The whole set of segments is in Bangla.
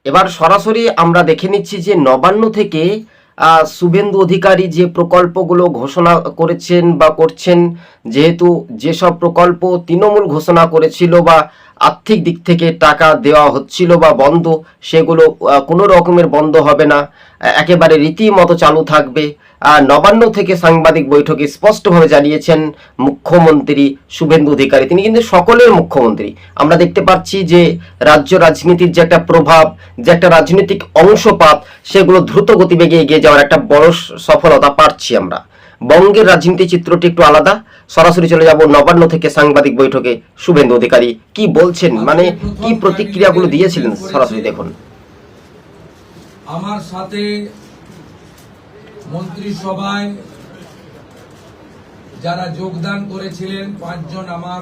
এবার সরাসরি আমরা দেখে নিচ্ছি যে নবান্ন থেকে শুভেন্দু অধিকারী যে প্রকল্পগুলো ঘোষণা করেছেন বা করছেন, যেহেতু যেসব প্রকল্প তৃণমূল ঘোষণা করেছিল বা আর্থিক দিক থেকে টাকা দেওয়া হচ্ছিল বা বন্ধ, সেগুলো কোনো রকমের বন্ধ হবে না, একেবারে রীতিমতো চালু থাকবে। নবান্ন থেকে সাংবাদিক বৈঠকে স্পষ্টভাবে জানিয়েছেন মুখ্যমন্ত্রী শুভেন্দু অধিকারী। তিনি কিন্তু সকলের মুখ্যমন্ত্রী। আমরা দেখতে পাচ্ছি যে রাজ্য রাজনীতির যে একটা প্রভাব, যে একটা রাজনৈতিক অংশপাত, সেগুলো দ্রুত গতিবেগে এগিয়ে যাওয়ার একটা বড় সফলতা পাচ্ছি আমরা। বঙ্গের রাজনীতি চিত্রটি একটু আলাদা। সরাসরি চলে যাব নবান্ন থেকে সাংবাদিক বৈঠকে শুভেন্দু অধিকারী কি বলছেন, মানে কি প্রতিক্রিয়াগুলো দিয়েছিলেন, সরাসরি দেখুন। আমার সাথে মন্ত্রিসভায় যারা যোগদান করেছিলেন 5 জন আমার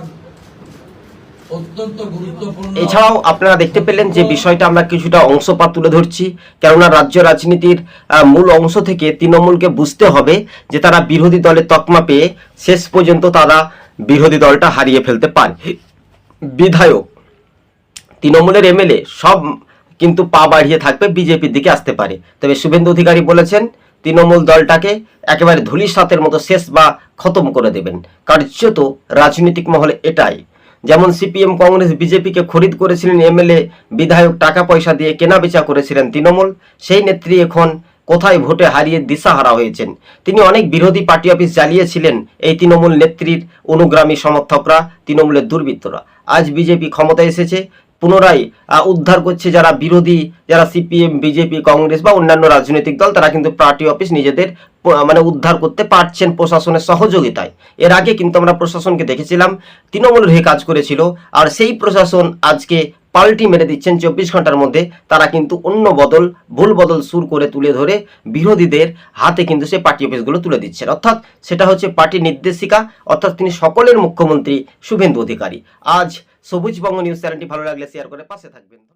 অত্যন্ত গুরুত্বপূর্ণ। এছাড়াও আপনারা দেখতে পেলেন যে বিষয়টা আমরা কিছুটা অংশপাত তুলে ধরছি, কেননা রাজ্য রাজনীতির মূল অংশ থেকে তৃণমূলকে বুঝতে হবে যে তারা বিরোধী দলের তকমা পেয়ে শেষ পর্যন্ত তারা বিরোধী দলটা হারিয়ে ফেলতে পারে। বিধায়ক, তৃণমূলের এমএলএ সব কিন্তু পা বাড়িয়ে থাকবে, বিজেপির দিকে আসতে পারে। তবে শুভেন্দু অধিকারী বলেছেন তৃণমূল দলটাকে একেবারে ধুলিসাতের মতো শেষ বা খতম করে দেবেন। কার্যত রাজনৈতিক মহলে এটাই। যেমন সিপিএম, কংগ্রেস, বিজেপিকে খরিদ করেছিলেন এমএলএ, বিধায়ক, টাকা পয়সা দিয়ে কেনাবেচা করেছিলেন তৃণমূল, সেই নেত্রী এখন কোথায় ভোটে হারিয়ে দিশাহারা হয়েছেন। তিনি অনেক বিরোধী পার্টি অফিস জ্বালিয়েছিলেন এই তৃণমূল নেত্রীর অনুগামী সমর্থকরা, তৃণমূলের দুর্বৃত্তরা। আজ বিজেপি ক্ষমতায় এসেছে, পুনরায় উদ্ধার করছে যারা বিরোধী, যারা সিপিএম, বিজেপি, কংগ্রেস বা অন্যান্য রাজনৈতিক দল, তারা কিন্তু পার্টি অফিস নিজেদের মানে উদ্ধার করতে পারছেন প্রশাসনের সহযোগিতায়। এর আগে কিন্তু আমরা প্রশাসনকে দেখেছিলাম তৃণমূলের হয়ে কাজ করেছিল, আর সেই প্রশাসন আজকে পাল্টি মেরে দিচ্ছেন 24 ঘন্টার মধ্যে। তারা কিন্তু অন্য বদল, ভুল বদল সুর করে তুলে ধরে বিরোধীদের হাতে কিন্তু সে পার্টি অফিসগুলো তুলে দিচ্ছেন। অর্থাৎ সেটা হচ্ছে পার্টির নির্দেশিকা, অর্থাৎ তিনি সকলের মুখ্যমন্ত্রী শুভেন্দু অধিকারী। আজ সবুজবঙ্গ নিউজ চ্যানেলটি ভালো লাগলে শেয়ার করে পাশে থাকবেন।